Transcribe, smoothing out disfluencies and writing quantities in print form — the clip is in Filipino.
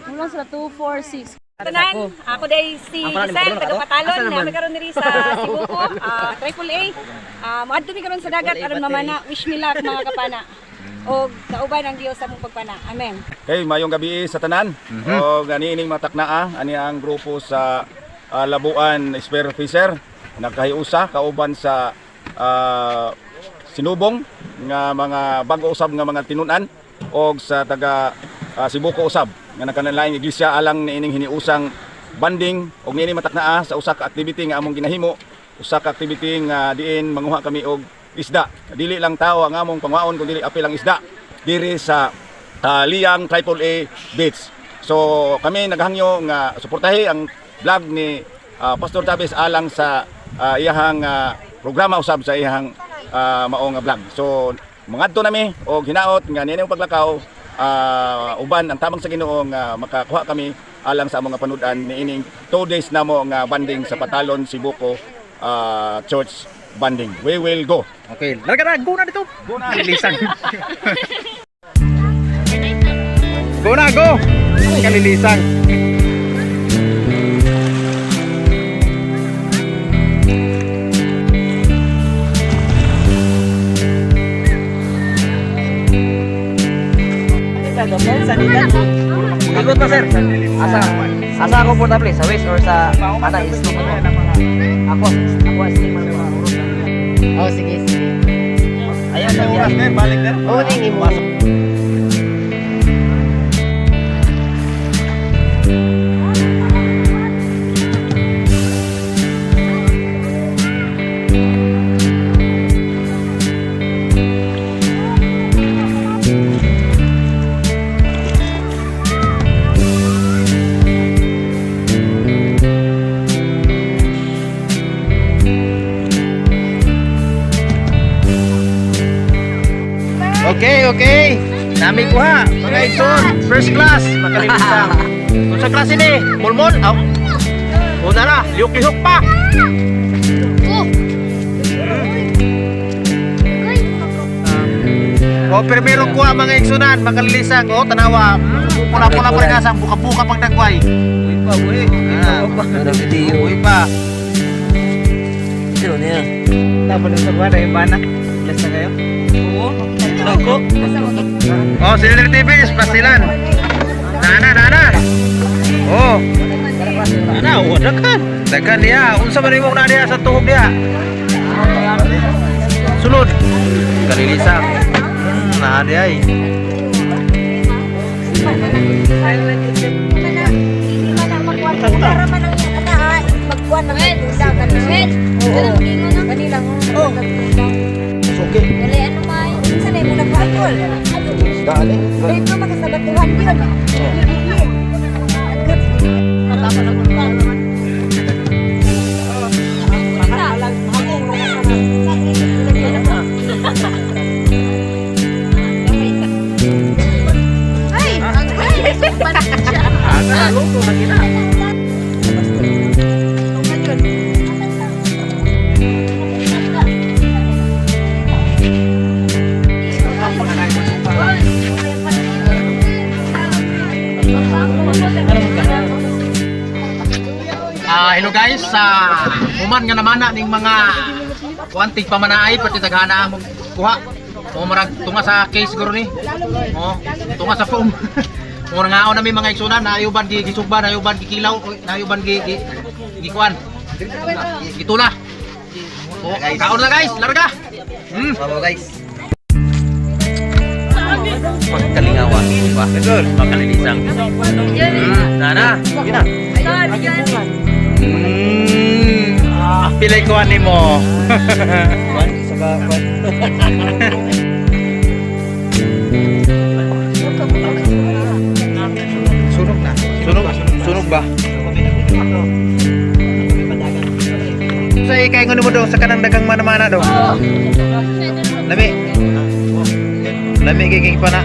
Ulang sila 246. Tanan, ako day si Isel, taga-Patalon, nami karon diri sa Sibuko, Triple A. Maadto mi karon sa dagat aron mamana, wish me luck mga kapana. Og kauban ang Dios sa mong pagpana. Amen. Okay, mayong gabi sa tanan. O ganining mataknaa ani ang grupo sa Labuan Spear Fisher nagkahiusa kauban sa sinubong nga mga bago usab nga mga tinunan og sa taga Sibuko usab nga nagkanalaing iglesia alang niining hiniusang banding og niini mataknaa sa usa ka activity nga among ginahimo, usa ka activity nga diin manguha kami og isda. Dili lang tao ang among pangwaon kundi apil ang isda diri sa Liang Triple A Beach. So kami naghangyo nga suportahi ang vlog ni Pastor Chavez alang sa iyahang programa usab sa iyahang mao nga vlog. So mangadto nami og hinaot nga nining paglakaw uban ang tabang sa Ginoo nga makakuha kami alang sa among nga panudan niining 2 days namo nga banding sa Patalon Sibuko Church banding. We will go. Okay, larga na, go na dito. Go na, lilisan. Go na, go. Kalilisan. Ikot pa sir. Asa ako portable sa west or sa ana is ako asli man. Oh sige sige. Ayan na yan. Balik na. Oh ning mo. Okay. Nami kuha, mga igsoon, first class, makalilisang. Kung sa klase ni, mulmol, o nara, liyok-lihok pa. O primero kuha mga igsunan, makalilisang, o tanawa, pula-pula pa rin asang, buka-buka pang dagway. Uy pa. Sino niya? Tapos yung sagwa na yung bana. Yes na kayo? Oo. Oh, Silver TV, Plasilan. Nana. Oh. Nana, dagan. Dagan dia. Unsa man imong na dia sa tuhog dia? Sulod. Kalilisang. Nah dia ai. Okay. Dali ano may sanay mo nagpaatol. Dali. Dito makasabatuhan yun. Hello guys, human nga namana ning mga kuantig pamanaay pati taghana ang kuha. O marag tunga sa case siguro ni. O tunga sa foam. O nangaon nami mga igsunan na ayuban gisugba, na ayuban gikilaw, na ayuban gikuan. Gitula. O kaon na guys, larga. Bravo guys. Pagkalingawan, ba? Betul, makalilisang. Nana, gina. Pilay ko ani mo. Sunog na. Sunog ba? Sa ikay ngono mo daw sa kanang dagang mana-mana daw. Lami giging pa na.